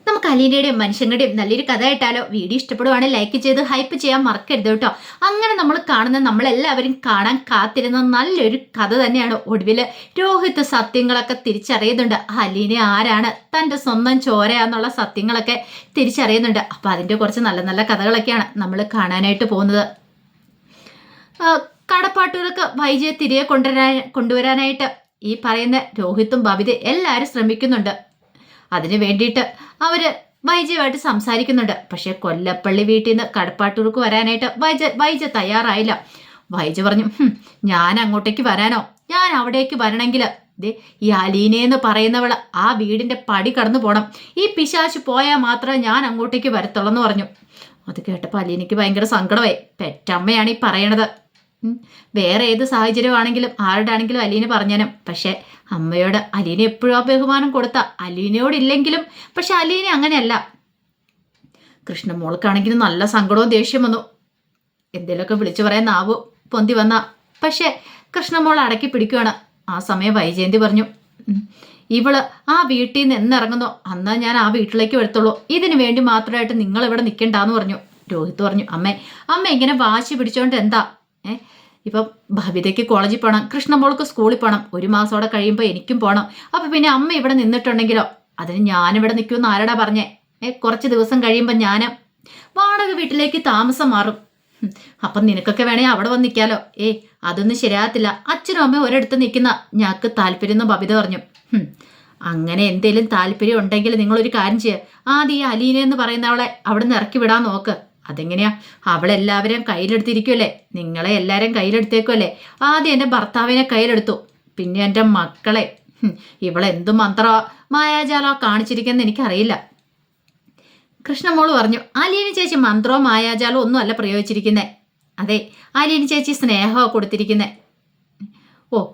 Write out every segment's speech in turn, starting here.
നമുക്ക് അലീനയുടെയും മനുഷ്യങ്ങളുടെയും നല്ലൊരു കഥ ആയിട്ടാലോ? വീഡിയോ ഇഷ്ടപ്പെടുവാണെങ്കിൽ ലൈക്ക് ചെയ്ത് ഹൈപ്പ് ചെയ്യാൻ മറക്കരുത് കേട്ടോ. അങ്ങനെ നമ്മൾ കാണുന്ന നമ്മളെല്ലാവരും കാണാൻ കാത്തിരുന്ന നല്ലൊരു കഥ തന്നെയാണ്. ഒടുവിൽ രോഹിത് സത്യങ്ങളൊക്കെ തിരിച്ചറിയുന്നുണ്ട്. അലീന ആരാണ്, തൻ്റെ സ്വന്തം ചോരയാന്നുള്ള സത്യങ്ങളൊക്കെ തിരിച്ചറിയുന്നുണ്ട്. അപ്പം അതിൻ്റെ കുറച്ച് നല്ല നല്ല കഥകളൊക്കെയാണ് നമ്മൾ കാണാനായിട്ട് പോകുന്നത്. കടപ്പാട്ടുകൾക്ക് വൈജയെ തിരികെ കൊണ്ടുവരാനായിട്ട് ഈ പറയുന്ന രോഹിത്തും ബബിതയും എല്ലാവരും ശ്രമിക്കുന്നുണ്ട്. അതിന് വേണ്ടിയിട്ട് അവർ വൈജയുമായിട്ട് സംസാരിക്കുന്നുണ്ട്. പക്ഷേ കൊല്ലപ്പള്ളി വീട്ടിൽ നിന്ന് കടപ്പാട്ടൂർക്ക് വരാനായിട്ട് വൈജ തയ്യാറായില്ല. വൈജ പറഞ്ഞു, ഞാൻ അങ്ങോട്ടേക്ക് വരാനോ? ഞാൻ അവിടേക്ക് വരണമെങ്കിൽ ഈ അലീനയെന്ന് പറയുന്നവൾ ആ വീടിൻ്റെ പടി കടന്നു പോകണം. ഈ പിശാച് പോയാൽ മാത്രമേ ഞാൻ അങ്ങോട്ടേക്ക് വരത്തുള്ളൂ എന്ന് പറഞ്ഞു. അത് കേട്ടപ്പോൾ അലീനയ്ക്ക് ഭയങ്കര സങ്കടമായി. പെറ്റമ്മയാണ് ഈ പറയണത്. വേറെ ഏത് സാഹചര്യമാണെങ്കിലും ആരുടെ ആണെങ്കിലും അലീന പറഞ്ഞാനും, പക്ഷെ അമ്മയോട് അലീന എപ്പോഴും ആ ബഹുമാനം കൊടുത്ത അലീനയോടില്ലെങ്കിലും, പക്ഷെ അലീന അങ്ങനെയല്ല. കൃഷ്ണമോൾക്കാണെങ്കിലും നല്ല സങ്കടവും ദേഷ്യം വന്നു. എന്തേലുമൊക്കെ വിളിച്ചു പറയാൻ നാവ് പൊന്തി വന്ന, പക്ഷെ കൃഷ്ണമോൾ അടക്കി പിടിക്കുകയാണ്. ആ സമയം വൈജയന്തി പറഞ്ഞു, ഇവള് ആ വീട്ടിൽ നിന്ന് എന്നിറങ്ങുന്നോ അന്നാ ഞാൻ ആ വീട്ടിലേക്ക് വരത്തുള്ളൂ. ഇതിനു വേണ്ടി മാത്രമായിട്ട് നിങ്ങൾ ഇവിടെ നിൽക്കണ്ടെന്ന് പറഞ്ഞു. രോഹിത് പറഞ്ഞു, അമ്മ ഇങ്ങനെ വാശി പിടിച്ചോണ്ട് എന്താ? ഇപ്പം ഭവിതയ്ക്ക് കോളേജിൽ പോകണം, കൃഷ്ണമോൾക്ക് സ്കൂളിൽ പോകണം, 1 മാസത്തോടെ കഴിയുമ്പോൾ എനിക്കും പോകണം. അപ്പം പിന്നെ അമ്മ ഇവിടെ നിന്നിട്ടുണ്ടെങ്കിലോ? അതിന് ഞാനിവിടെ നിൽക്കുമെന്ന് ആരടാ പറഞ്ഞേ? കുറച്ച് ദിവസം കഴിയുമ്പോൾ ഞാൻ വാടക വീട്ടിലേക്ക് താമസം മാറും. അപ്പം നിനക്കൊക്കെ വേണേ അവിടെ വന്ന് നിൽക്കാലോ. അതൊന്നും ശരിയാകത്തില്ല. അച്ഛനും അമ്മയും ഒരിടത്ത് നിൽക്കുന്ന ഞങ്ങൾക്ക് താല്പര്യം എന്ന് ബബിത പറഞ്ഞു. അങ്ങനെ എന്തേലും താല്പര്യം ഉണ്ടെങ്കിൽ നിങ്ങളൊരു കാര്യം ചെയ്യുക, ആദ്യം ഈ അലീന എന്ന് പറയുന്നവളെ അവിടെ നിന്ന് ഇറക്കി വിടാൻ നോക്ക്. അതെങ്ങനെയാ? അവളെല്ലാവരെയും കയ്യിലെടുത്തിരിക്കുമല്ലേ? നിങ്ങളെ എല്ലാവരും കയ്യിലെടുത്തേക്കുമല്ലേ? ആദ്യം എൻ്റെ ഭർത്താവിനെ കയ്യിലെടുത്തു, പിന്നെ എൻ്റെ മക്കളെ. ഇവളെന്തും മന്ത്ര മായാജാലോ കാണിച്ചിരിക്കുന്നത് എനിക്കറിയില്ല. കൃഷ്ണമോള് പറഞ്ഞു, അലീന ചേച്ചി മന്ത്രമോ മായാജാലോ ഒന്നും അല്ല പ്രയോഗിച്ചിരിക്കുന്നത്. അതെ, അലീന ചേച്ചി സ്നേഹമോ കൊടുത്തിരിക്കുന്നത്.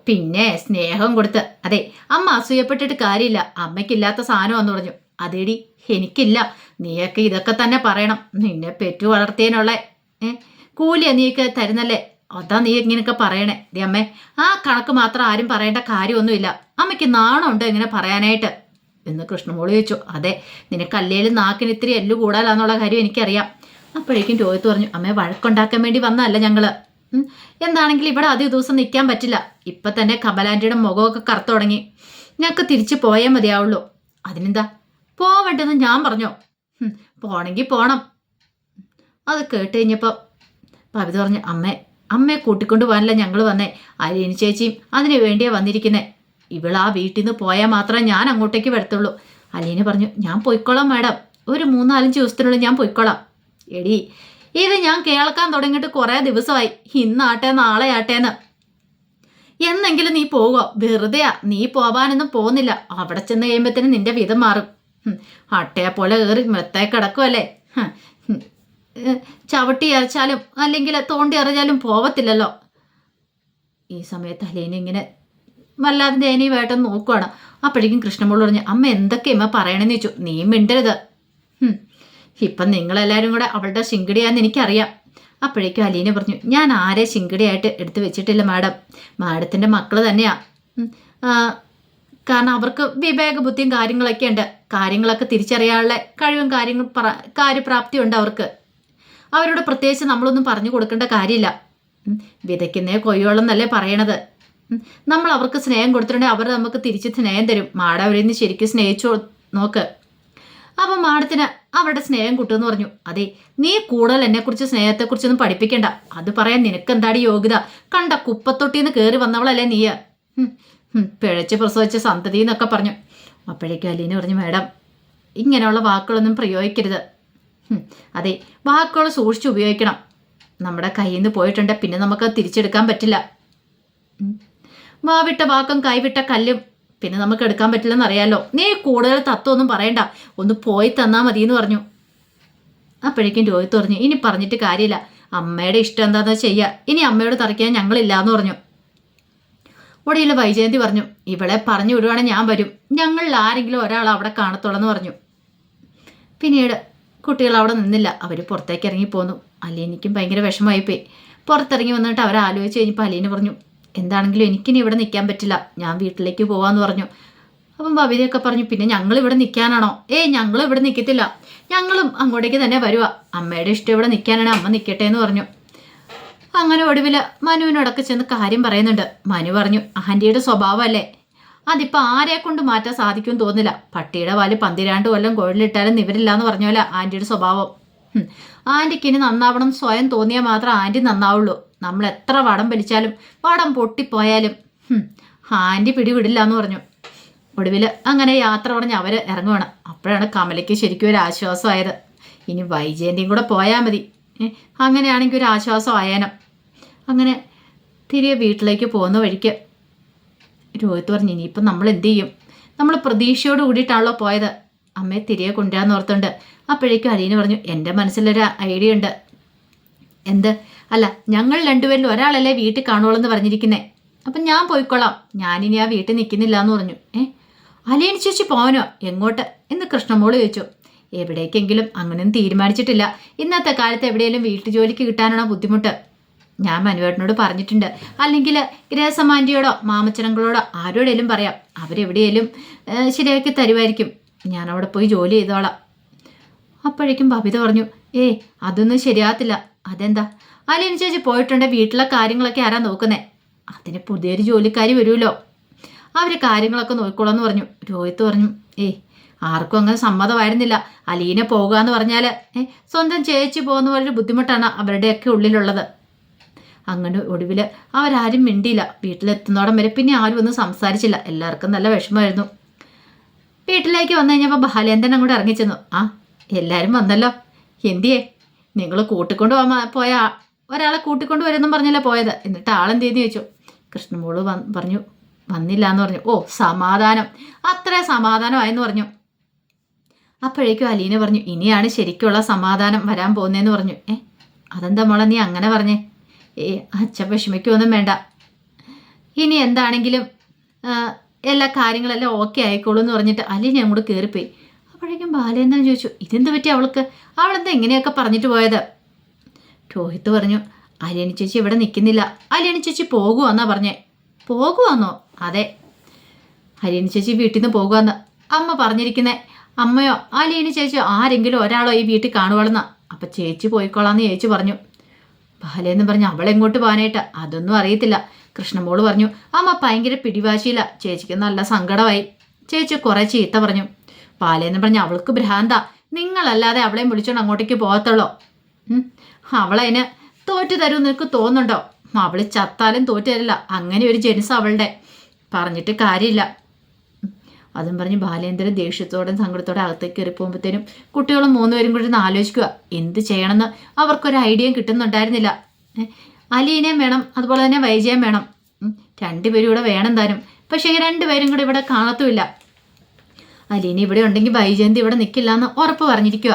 പിന്നെ സ്നേഹം കൊടുത്ത്. അതെ, അമ്മ അസൂയപ്പെട്ടിട്ട് കാര്യമില്ല. അമ്മയ്ക്കില്ലാത്ത സാധനമാണെന്ന് പറഞ്ഞു. അതേടി, എനിക്കില്ല. നീയൊക്കെ ഇതൊക്കെ തന്നെ പറയണം. നിന്നെ പെറ്റു വളർത്തിയതിനുള്ള കൂലിയാ നീയൊക്കെ തരുന്നല്ലേ? അതാ നീ ഇങ്ങനെയൊക്കെ പറയണേ. അമ്മേ, ആ കണക്ക് മാത്രം ആരും പറയേണ്ട കാര്യമൊന്നുമില്ല. അമ്മയ്ക്ക് നാണമുണ്ടോ ഇങ്ങനെ പറയാനായിട്ട് എന്ന് കൃഷ്ണമോള് ചോദിച്ചു. അതെ, നിനക്ക് അല്ലേലും നാക്കിന് ഇത്തിരി എല്ലു കൂടാലാന്നുള്ള കാര്യം എനിക്കറിയാം. അപ്പോഴേക്കും രോഹിത്ത് പറഞ്ഞു, അമ്മയെ വഴക്കുണ്ടാക്കാൻ വേണ്ടി വന്നതല്ല ഞങ്ങള്. എന്താണെങ്കിലും ഇവിടെ അധിക ദിവസം നിൽക്കാൻ പറ്റില്ല. ഇപ്പം തന്നെ കമലാൻ്റിയുടെ മുഖമൊക്കെ കറുത്തു തുടങ്ങി. ഞങ്ങൾക്ക് തിരിച്ചു പോയേ മതിയാവുള്ളൂ. അതിനെന്താ, പോവണ്ടെന്ന് ഞാൻ പറഞ്ഞോ? പോണെങ്കിൽ പോണം. അത് കേട്ട് കഴിഞ്ഞപ്പോൾ പവിത പറഞ്ഞു, അമ്മയെ കൂട്ടിക്കൊണ്ട് പോകാനല്ല ഞങ്ങൾ വന്നേ. അലീന ചേച്ചിയും അതിന് വേണ്ടിയാ വന്നിരിക്കുന്നേ. ഇവളാ വീട്ടിൽ നിന്ന് പോയാൽ മാത്രമേ ഞാൻ അങ്ങോട്ടേക്ക് വരത്തുള്ളൂ. അലീന പറഞ്ഞു, ഞാൻ പൊയ്ക്കോളാം മാഡം, ഒരു 3-4 ദിവസത്തിനുള്ളിൽ ഞാൻ പൊയ്ക്കോളാം. എടി, ഇത് ഞാൻ കേൾക്കാൻ തുടങ്ങിയിട്ട് കുറേ ദിവസമായി. ഇന്നാട്ടെ നാളെ ആട്ടേന്ന്. എന്നെങ്കിലും നീ പോകുമോ? വെറുതെയാ, നീ പോവാനൊന്നും പോകുന്നില്ല. അവിടെ ചെന്ന് കഴിയുമ്പോഴത്തേനും നിന്റെ വിധം മാറും. അട്ടയെ പോലെ കയറി മെത്തേ കിടക്കുമല്ലേ? ചവിട്ടി അരച്ചാലും അല്ലെങ്കിൽ തോണ്ടി എറിഞ്ഞാലും പോവത്തില്ലല്ലോ. ഈ സമയത്ത് അലീന ഇങ്ങനെ വല്ലാതെ ദയനീയമായിട്ടൊന്ന് നോക്കുവാണ്. അപ്പോഴേക്കും കൃഷ്ണമോള് പറഞ്ഞു, അമ്മ എന്തൊക്കെയമ്മ പറയണമെന്ന് ചോദിച്ചു. നീ മിണ്ടരുത്. ഇപ്പം നിങ്ങളെല്ലാവരും കൂടെ അവളുടെ ശിങ്കിടിയാന്ന് എനിക്കറിയാം. അപ്പോഴേക്കും അലീന പറഞ്ഞു, ഞാൻ ആരെ ശിങ്കിടിയായിട്ട് എടുത്തു വെച്ചിട്ടില്ല മാഡം. മാഡത്തിൻ്റെ മക്കൾ തന്നെയാ. കാരണം അവർക്ക് വിവേകബുദ്ധിയും കാര്യങ്ങളൊക്കെ ഉണ്ട്. കാര്യങ്ങളൊക്കെ തിരിച്ചറിയാനുള്ള കഴിവും കാര്യപ്രാപ്തിയും ഉണ്ട് അവർക്ക്. അവരോട് പ്രത്യേകിച്ച് നമ്മളൊന്നും പറഞ്ഞു കൊടുക്കേണ്ട കാര്യമില്ല. വിതയ്ക്കുന്നേ കൊയ്യോളം എന്നല്ലേ പറയണത്. നമ്മൾ അവർക്ക് സ്നേഹം കൊടുത്തിട്ടുണ്ടെങ്കിൽ അവർ നമുക്ക് തിരിച്ച് സ്നേഹം തരും. മാഡം അവരിൽ നിന്ന് ശരിക്കും സ്നേഹിച്ചു നോക്ക്. അപ്പം മാഡത്തിന് അവരുടെ സ്നേഹം കിട്ടുമെന്ന് പറഞ്ഞു. അതെ, നീ കൂടുതൽ എന്നെക്കുറിച്ച് സ്നേഹത്തെക്കുറിച്ചൊന്നും പഠിപ്പിക്കണ്ട. അത് പറയാൻ നിനക്കെന്താടി യോഗ്യത? കണ്ട കുപ്പത്തൊട്ടിന്ന് കയറി വന്നവളല്ലേ നീ? പിഴച്ച് പ്രസവിച്ച സന്തതി എന്നൊക്കെ പറഞ്ഞു. അപ്പോഴേക്കും അലീന പറഞ്ഞു, മാഡം ഇങ്ങനെയുള്ള വാക്കുകളൊന്നും പ്രയോഗിക്കരുത്. അതെ, വാക്കുകൾ സൂക്ഷിച്ച് ഉപയോഗിക്കണം. നമ്മുടെ കയ്യിൽ നിന്ന് പോയിട്ടുണ്ട്, പിന്നെ നമുക്ക് തിരിച്ചെടുക്കാൻ പറ്റില്ല. വാവിട്ട വാക്കും കൈവിട്ട കല്ലും പിന്നെ നമുക്ക് എടുക്കാൻ പറ്റില്ലെന്ന് അറിയാലോ. നീ കൂടുതൽ തത്വമൊന്നും പറയണ്ട, ഒന്ന് പോയി തന്നാൽ മതി എന്ന് പറഞ്ഞു. അപ്പോഴേക്കും രോഹിത്ത് പറഞ്ഞു, ഇനി പറഞ്ഞിട്ട് കാര്യമില്ല. അമ്മയുടെ ഇഷ്ടം എന്താണെന്ന് ചെയ്യുക. ഇനി അമ്മയോട് തറയ്ക്കാൻ ഞങ്ങളില്ല എന്ന് പറഞ്ഞു. ഒടിയിൽ വൈജയന്തി പറഞ്ഞു, ഇവളെ പറഞ്ഞു വിടുവാണെങ്കിൽ ഞാൻ വരും. ഞങ്ങളിൽ ആരെങ്കിലും ഒരാൾ അവിടെ കാണത്തുള്ളെന്ന് പറഞ്ഞു. പിന്നീട് കുട്ടികൾ അവിടെ നിന്നില്ല. അവർ പുറത്തേക്ക് ഇറങ്ങിപ്പോന്നു. അലീനയ്ക്കും ഭയങ്കര വിഷമമായിപ്പോയി. പുറത്തിറങ്ങി വന്നിട്ട് അവർ ആലോചിച്ച് കഴിഞ്ഞപ്പോൾ അലീന പറഞ്ഞു, എന്താണെങ്കിലും എനിക്കിനി ഇവിടെ നിൽക്കാൻ പറ്റില്ല, ഞാൻ വീട്ടിലേക്ക് പോകാമെന്ന് പറഞ്ഞു. അപ്പം ബബിതയൊക്കെ പറഞ്ഞു, പിന്നെ ഞങ്ങൾ ഇവിടെ നിൽക്കാനാണോ? ഞങ്ങൾ ഇവിടെ നിൽക്കത്തില്ല, ഞങ്ങളും അങ്ങോട്ടേക്ക് തന്നെ വരുക. അമ്മയുടെ ഇഷ്ടം ഇവിടെ നിൽക്കാനാണ്, അമ്മ നിൽക്കട്ടെ എന്ന് പറഞ്ഞു. അങ്ങനെ ഒടുവിൽ മനുവിനോടൊക്കെ ചെന്ന് കാര്യം പറയുന്നുണ്ട്. മനു പറഞ്ഞു, ആൻറ്റിയുടെ സ്വഭാവമല്ലേ, അതിപ്പോൾ ആരെ കൊണ്ട് മാറ്റാൻ സാധിക്കുമെന്ന് തോന്നില്ല. പട്ടിയുടെ വാല് 12 കൊല്ലം കുഴലിട്ടാലും നിവരില്ല എന്ന് പറഞ്ഞ പോലെ ആൻറ്റിയുടെ സ്വഭാവം. ആൻറ്റിക്ക് ഇനി നന്നാവണം സ്വയം തോന്നിയാൽ മാത്രം ആൻറ്റി നന്നാവുള്ളൂ. നമ്മൾ എത്ര വടം വലിച്ചാലും വടം പൊട്ടിപ്പോയാലും ആൻറ്റി പിടിവിടില്ല എന്ന് പറഞ്ഞു. ഒടുവിൽ അങ്ങനെ യാത്ര പറഞ്ഞ് അവർ ഇറങ്ങുവാണ്. അപ്പോഴാണ് കമലയ്ക്ക് ശരിക്കും ഒരു ആശ്വാസമായത്. ഇനി വൈജയന്തിയും കൂടെ പോയാൽ മതി, അങ്ങനെയാണെങ്കിൽ ഒരു ആശ്വാസം ആയേനം. അങ്ങനെ തിരികെ വീട്ടിലേക്ക് പോകുന്ന വഴിക്ക് രോഹിത് പറഞ്ഞു, ഇനിയിപ്പം നമ്മൾ എന്ത് ചെയ്യും? നമ്മൾ പ്രതീക്ഷയോട് കൂടിയിട്ടാണല്ലോ പോയത്, അമ്മയെ തിരികെ കൊണ്ടുവരാന്ന് ഓർത്തുണ്ട്. അപ്പോഴേക്കും അലീന പറഞ്ഞു, എൻ്റെ മനസ്സിലൊരു ഐഡിയ ഉണ്ട്. എന്ത്? അല്ല, ഞങ്ങൾ രണ്ടുപേരിൽ ഒരാളല്ലേ വീട്ടിൽ കാണുള്ളൂ എന്ന് പറഞ്ഞിരിക്കുന്നേ, അപ്പം ഞാൻ പോയിക്കൊള്ളാം, ഞാനിനി ആ വീട്ടിൽ നിൽക്കുന്നില്ല എന്ന് പറഞ്ഞു. അലീന ചേച്ചി പോവാനോ? എങ്ങോട്ട് എന്ന് കൃഷ്ണമോള് ചോദിച്ചു. എവിടേക്കെങ്കിലും, അങ്ങനെയൊന്നും തീരുമാനിച്ചിട്ടില്ല. ഇന്നത്തെ കാലത്ത് എവിടെയെങ്കിലും വീട്ടു ജോലിക്ക് കിട്ടാനാണോ ബുദ്ധിമുട്ട്? ഞാൻ മനുവേട്ടനോട് പറഞ്ഞിട്ടുണ്ട്, അല്ലെങ്കിൽ ഗ്രഹസമാൻറ്റിയോടോ മാമച്ചനങ്ങളോടോ ആരോടെങ്കിലും പറയാം, അവരെവിടെയെങ്കിലും ശരിയാക്കി തരുമായിരിക്കും, ഞാൻ അവിടെ പോയി ജോലി ചെയ്തോളാം. അപ്പോഴേക്കും ബബിത പറഞ്ഞു, അതൊന്നും ശരിയാകത്തില്ല. അതെന്താ? അലീന ചേച്ചി പോയിട്ടുണ്ടെങ്കിൽ വീട്ടിലെ കാര്യങ്ങളൊക്കെ ആരാ നോക്കുന്നേ? അതിന് പുതിയൊരു ജോലിക്കാരി വരുമല്ലോ, അവർ കാര്യങ്ങളൊക്കെ നോക്കിക്കോളാന്ന് പറഞ്ഞു. രോഹിത്ത് പറഞ്ഞു, ആർക്കും അങ്ങനെ സമ്മതമായിരുന്നില്ല. അലീന പോകുക എന്ന് പറഞ്ഞാൽ സ്വന്തം ചേച്ചി പോകുന്ന പോലൊരു ബുദ്ധിമുട്ടാണ് അവരുടെയൊക്കെ ഉള്ളിലുള്ളത്. അങ്ങനെ ഒടുവിൽ അവരാരും മിണ്ടിയില്ല. വീട്ടിലെത്തുന്നോടം വരെ പിന്നെ ആരും ഒന്നും സംസാരിച്ചില്ല. എല്ലാവർക്കും നല്ല വിഷമമായിരുന്നു. വീട്ടിലേക്ക് വന്നു കഴിഞ്ഞപ്പോൾ ബാലേന്ദ്രൻ അങ്ങോട്ട് ഇറങ്ങിച്ചെന്നു. എല്ലാവരും വന്നല്ലോ, എന്തിയേ? നിങ്ങൾ കൂട്ടിക്കൊണ്ട് പോയ ഒരാളെ കൂട്ടിക്കൊണ്ട് വരുമെന്നും പറഞ്ഞല്ലേ പോയത്, എന്നിട്ട് ആളെന്ത് ചെയ്തെന്ന് ചോദിച്ചു. കൃഷ്ണമോള് പറഞ്ഞു, വന്നില്ല എന്ന് പറഞ്ഞു. സമാധാനം, അത്ര സമാധാനമായെന്ന് പറഞ്ഞു. അപ്പോഴേക്കും അലീന പറഞ്ഞു, ഇനിയാണ് ശരിക്കുള്ള സമാധാനം വരാൻ പോകുന്നതെന്ന് പറഞ്ഞു. അതെന്താ മോളെ നീ അങ്ങനെ പറഞ്ഞേ? അച്ഛൻ വിഷമിക്കൊന്നും വേണ്ട, ഇനി എന്താണെങ്കിലും എല്ലാ കാര്യങ്ങളെല്ലാം ഓക്കെ ആയിക്കോളൂ എന്ന് പറഞ്ഞിട്ട് അലീന അങ്ങോട്ട് കയറിപ്പോയി. അപ്പോഴേക്കും ബാലേന്ദ്രൻ ചോദിച്ചു, ഇതെന്ത് പറ്റി അവൾക്ക്? അവളെന്താ ഇങ്ങനെയൊക്കെ പറഞ്ഞിട്ട് പോയത്? രോഹിത്ത് പറഞ്ഞു, അലീന ചേച്ചി ഇവിടെ നിൽക്കുന്നില്ല, അലീന ചേച്ചി പോകുവാന്നാ പറഞ്ഞേ. പോകുവാന്നോ? അതെ, അലീന ചേച്ചി വീട്ടിൽ നിന്ന് പോകുവാന്ന് അമ്മ പറഞ്ഞിരിക്കുന്നേ. അമ്മയോ അലീന ചേച്ചിയോ ആരെങ്കിലും ഒരാളോ ഈ വീട്ടിൽ കാണുവാളെന്നാ. അപ്പം ചേച്ചി പോയിക്കോളാന്ന് ചേച്ചി പറഞ്ഞു. ബാലേന്ന് പറഞ്ഞു, അവളെങ്ങോട്ട് പോകാനായിട്ട്? അതൊന്നും അറിയത്തില്ല. കൃഷ്ണമോള് പറഞ്ഞു, അമ്മ ഭയങ്കര പിടിവാശിയില്ല, ചേച്ചിക്ക് നല്ല സങ്കടമായി. ചേച്ചി കുറേ ചീത്ത പറഞ്ഞു. ബാലേന്ന് പറഞ്ഞു, അവൾക്ക് ഭ്രാന്ത, നിങ്ങളല്ലാതെ അവളെ വിളിച്ചോണ്ട് അങ്ങോട്ടേക്ക് പോകത്തുള്ളൂ. അവളതിന് തോറ്റു തരും നിനക്ക് തോന്നുന്നുണ്ടോ? അവൾ ചത്താലും തോറ്റു തരില്ല, അങ്ങനെ ഒരു ജനിസ് അവളുടെ, പറഞ്ഞിട്ട് കാര്യമില്ല. അതും പറഞ്ഞ് ബാലേന്ദ്രൻ ദേഷ്യത്തോടെ സങ്കടത്തോടെ അകത്തേക്ക് കയറി പോകുമ്പോഴത്തേനും കുട്ടികളും 3 പേരും കൂടി ഒന്ന് ആലോചിക്കുക എന്ത് ചെയ്യണമെന്ന്. അവർക്കൊരു ഐഡിയയും കിട്ടുന്നുണ്ടായിരുന്നില്ല. അലീനയും വേണം, അതുപോലെ തന്നെ വൈജയം വേണം, 2 പേരും ഇവിടെ വേണം താനും. പക്ഷേ 2 പേരും കൂടെ ഇവിടെ കാണത്തുമില്ല. അലീന ഇവിടെ ഉണ്ടെങ്കിൽ വൈജയന്തി ഇവിടെ നിൽക്കില്ല എന്ന് ഉറപ്പ് പറഞ്ഞിരിക്കുക.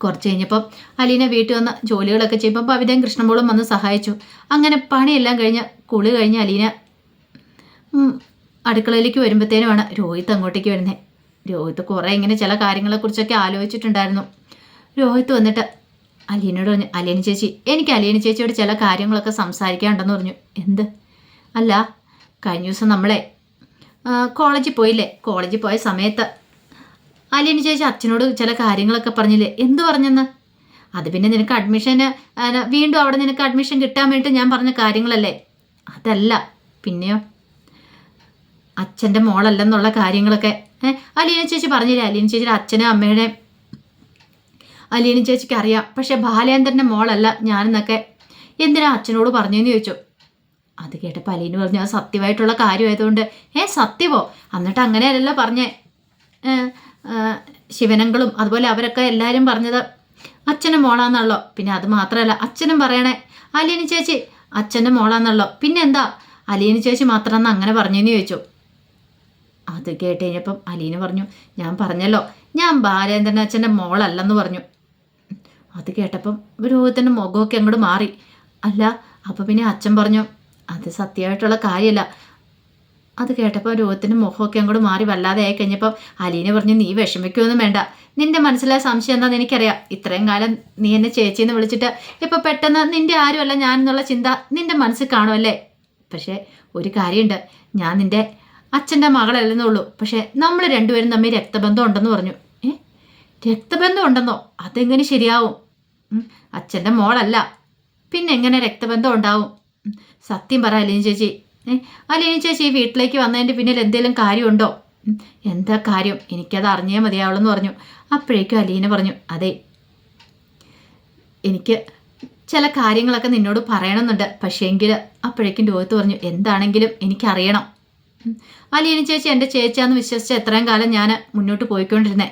കുറച്ച് കഴിഞ്ഞപ്പം അലീന വീട്ടിൽ വന്ന് ജോലികളൊക്കെ ചെയ്യുമ്പോൾ ബബിതയും കൃഷ്ണമോളും വന്ന് സഹായിച്ചു. അങ്ങനെ പണിയെല്ലാം കഴിഞ്ഞ് കുളി കഴിഞ്ഞ് അലീന അടുക്കളയിലേക്ക് വരുമ്പോഴത്തേനുമാണ് രോഹിത്ത് അങ്ങോട്ടേക്ക് വരുന്നത്. രോഹിത്ത് കുറേ ഇങ്ങനെ ചില കാര്യങ്ങളെക്കുറിച്ചൊക്കെ ആലോചിച്ചിട്ടുണ്ടായിരുന്നു. രോഹിത്ത് വന്നിട്ട് അലീനയോട് പറഞ്ഞു, അലീന ചേച്ചി, എനിക്ക് അലീന ചേച്ചിയോട് ചില കാര്യങ്ങളൊക്കെ സംസാരിക്കാനുണ്ടെന്ന് പറഞ്ഞു. എന്ത്? അല്ല, കഴിഞ്ഞ ദിവസം നമ്മളെ കോളേജിൽ പോയില്ലേ, കോളേജിൽ പോയ സമയത്ത് അലീന ചേച്ചി അച്ഛനോട് ചില കാര്യങ്ങളൊക്കെ പറഞ്ഞില്ലേ, എന്ത് പറഞ്ഞെന്ന്? അത് പിന്നെ നിനക്ക് അഡ്മിഷന് വീണ്ടും അവിടെ നിനക്ക് അഡ്മിഷൻ കിട്ടാൻ വേണ്ടിയിട്ട് ഞാൻ പറഞ്ഞ കാര്യങ്ങളല്ലേ? അതല്ല, പിന്നെയോ? അച്ഛൻ്റെ മോളല്ലെന്നുള്ള കാര്യങ്ങളൊക്കെ അലീന ചേച്ചി പറഞ്ഞില്ലേ? അലീന ചേച്ചിയുടെ അച്ഛനും അമ്മയുടെ അലീന ചേച്ചിക്ക് അറിയാം, പക്ഷെ ബാലേന്ദ്രൻ്റെ മോളല്ല ഞാനെന്നൊക്കെ എന്തിനാ അച്ഛനോട് പറഞ്ഞതെന്ന് ചോദിച്ചു. അത് കേട്ടപ്പോൾ അലീന പറഞ്ഞു, അത് സത്യമായിട്ടുള്ള കാര്യമായതുകൊണ്ട്. സത്യമോ? എന്നിട്ട് അങ്ങനെയല്ലല്ലോ പറഞ്ഞേ. ശിവനങ്ങളും അതുപോലെ അവരൊക്കെ എല്ലാവരും പറഞ്ഞത് അച്ഛൻ്റെ മോളാന്നുള്ളോ. പിന്നെ അത് മാത്രമല്ല, അച്ഛനും പറയണേ അലീന ചേച്ചി അച്ഛൻ്റെ മോളാന്നുള്ളോ. പിന്നെ എന്താ അലീന ചേച്ചി മാത്രമെന്ന് അങ്ങനെ പറഞ്ഞെന്ന് ചോദിച്ചു. അത് കേട്ട് കഴിഞ്ഞപ്പം അലീന പറഞ്ഞു, ഞാൻ പറഞ്ഞല്ലോ ഞാൻ ബാലേന്ദ്രൻ അച്ഛൻ്റെ മോളല്ലെന്ന് പറഞ്ഞു. അത് കേട്ടപ്പം രോഹിത്തിൻ്റെ മുഖമൊക്കെ അങ്ങോട്ട് മാറി. അല്ല, അപ്പം പിന്നെ അച്ഛൻ പറഞ്ഞു അത് സത്യമായിട്ടുള്ള കാര്യമല്ല. അത് കേട്ടപ്പോൾ രോഹിത്തിൻ്റെ മുഖമൊക്കെ അങ്ങോട്ട് മാറി വല്ലാതെ ആയി കഴിഞ്ഞപ്പം അലീന പറഞ്ഞു, നീ വിഷമിക്കുമൊന്നും വേണ്ട, നിൻ്റെ മനസ്സിലെ സംശയം എന്താണെന്ന് എനിക്കറിയാം. ഇത്രയും കാലം നീ എന്നെ ചേച്ചിയെന്ന് വിളിച്ചിട്ട് ഇപ്പം പെട്ടെന്ന് നിൻ്റെ ആരുമല്ല ഞാൻ എന്നുള്ള ചിന്ത നിൻ്റെ മനസ്സിൽ കാണുമല്ലേ. പക്ഷേ ഒരു കാര്യമുണ്ട്, ഞാൻ നിൻ്റെ അച്ഛൻ്റെ മകളല്ലെന്നുള്ളൂ, പക്ഷെ നമ്മൾ രണ്ടുപേരും തമ്മിൽ രക്തബന്ധം ഉണ്ടെന്ന് പറഞ്ഞു. രക്തബന്ധം ഉണ്ടെന്നോ? അതെങ്ങനെ ശരിയാവും? അച്ഛൻ്റെ മോളല്ല, പിന്നെ എങ്ങനെ രക്തബന്ധം ഉണ്ടാവും? സത്യം പറ അലീന ചേച്ചി. അലീന ചേച്ചി ഈ വീട്ടിലേക്ക് വന്നതിൻ്റെ പിന്നിൽ എന്തെങ്കിലും കാര്യമുണ്ടോ? എന്താ കാര്യം? എനിക്കത് അറിഞ്ഞേ മതിയാവുള്ളൂ പറഞ്ഞു. അപ്പോഴേക്കും അലീന പറഞ്ഞു, അതെ, എനിക്ക് ചില കാര്യങ്ങളൊക്കെ നിന്നോട് പറയണമെന്നുണ്ട്. പക്ഷേങ്കിൽ അപ്പോഴേക്കും രോഹിത്ത് പറഞ്ഞു, എന്താണെങ്കിലും എനിക്കറിയണം. അലീന ചേച്ചി എൻ്റെ ചേച്ചിയാന്ന് വിശ്വസിച്ച എത്രയും കാലം ഞാൻ മുന്നോട്ട് പോയിക്കൊണ്ടിരുന്നേ,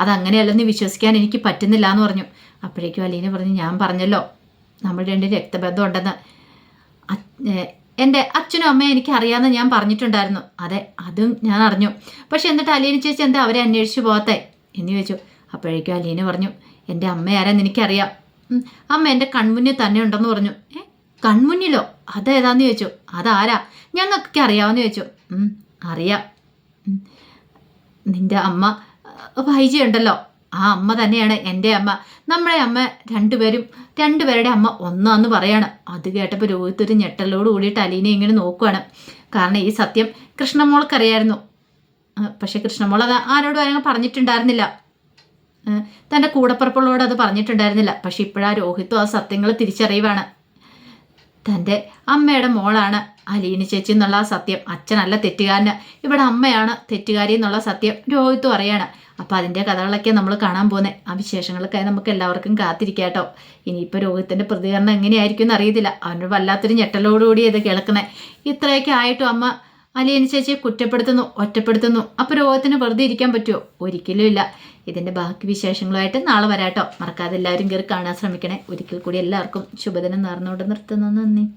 അതങ്ങനെയല്ലെന്ന് വിശ്വസിക്കാൻ എനിക്ക് പറ്റുന്നില്ല എന്ന് പറഞ്ഞു. അപ്പോഴേക്കും അലീന പറഞ്ഞു, ഞാൻ പറഞ്ഞല്ലോ നമ്മൾ രണ്ടും രക്തബന്ധം ഉണ്ടെന്ന്. എൻ്റെ അച്ഛനും അമ്മയും എനിക്കറിയാമെന്ന് ഞാൻ പറഞ്ഞിട്ടുണ്ടായിരുന്നു. അതെ, അതും ഞാൻ അറിഞ്ഞു. പക്ഷെ എന്നിട്ട് അലീന ചേച്ചി എന്താ അവരെ അന്വേഷിച്ച് പോകാത്തെ എന്ന് ചോദിച്ചു. അപ്പോഴേക്കും അലീന പറഞ്ഞു, എൻ്റെ അമ്മ ആരാന്ന് എനിക്കറിയാം. അമ്മ എൻ്റെ കൺമുന്നിൽ തന്നെ ഉണ്ടെന്ന് പറഞ്ഞു. കൺമുന്നിലോ? അതേതാന്ന് ചോദിച്ചു. അതാരാ? ഞങ്ങൾക്കൊക്കെ അറിയാമെന്ന് ചോദിച്ചു. അറിയാം, നിൻ്റെ അമ്മ വൈജി ഉണ്ടല്ലോ, ആ അമ്മ തന്നെയാണ് എൻ്റെ അമ്മ. നമ്മളെ അമ്മ രണ്ടുപേരുടെ അമ്മ ഒന്നാന്ന് പറയാണ്. അത് കേട്ടപ്പോൾ രോഹിത്ത് ഒരു ഞെട്ടലോട് കൂടിയിട്ട് അലീനെ ഇങ്ങനെ നോക്കുവാണ്. കാരണം ഈ സത്യം കൃഷ്ണമോൾക്കറിയായിരുന്നു. പക്ഷെ കൃഷ്ണമോൾ അത് ആരോടും അങ്ങനെ പറഞ്ഞിട്ടുണ്ടായിരുന്നില്ല, തൻ്റെ കൂടപ്പുറപ്പുള്ളവരോട് അത് പറഞ്ഞിട്ടുണ്ടായിരുന്നില്ല. പക്ഷെ ഇപ്പോഴാ രോഹിത്തും ആ സത്യങ്ങൾ തിരിച്ചറിയുവാണ്. തൻ്റെ അമ്മയുടെ മോളാണ് അലീന ചേച്ചി എന്നുള്ള ആ സത്യം. അച്ഛനല്ല തെറ്റുകാരന്, ഇവിടെ അമ്മയാണ് തെറ്റുകാരി എന്നുള്ള സത്യം രോഹിത്തും അറിയാണ്. അപ്പോൾ അതിൻ്റെ കഥകളൊക്കെ നമ്മൾ കാണാൻ പോകുന്നത്. ആ വിശേഷങ്ങളൊക്കെ നമുക്ക് എല്ലാവർക്കും കാത്തിരിക്കാം കേട്ടോ. ഇനിയിപ്പോൾ രോഹിത്തിൻ്റെ പ്രതികരണം എങ്ങനെയായിരിക്കും എന്ന് അറിയത്തില്ല. അവൻ്റെ വല്ലാത്തൊരു ഞെട്ടലോടുകൂടി ഇത് കേൾക്കണേ. ഇത്രയൊക്കെ ആയിട്ടും അമ്മ അലീന ചേച്ചിയെ കുറ്റപ്പെടുത്തുന്നു, ഒറ്റപ്പെടുത്തുന്നു. അപ്പോൾ രോഹിത്തിന് വെറുതെ ഇരിക്കാൻ പറ്റുമോ? ഒരിക്കലും ഇല്ല. ഇതിൻ്റെ ബാക്കി വിശേഷങ്ങളുമായിട്ട് നാളെ വരാട്ടോ. മറക്കാതെ എല്ലാവരും കയറി കാണാൻ ശ്രമിക്കണേ. ഒരിക്കൽ കൂടി എല്ലാവർക്കും ശുഭദിനം നേർന്നുകൊണ്ട് നിർത്തുന്നു. നന്ദി.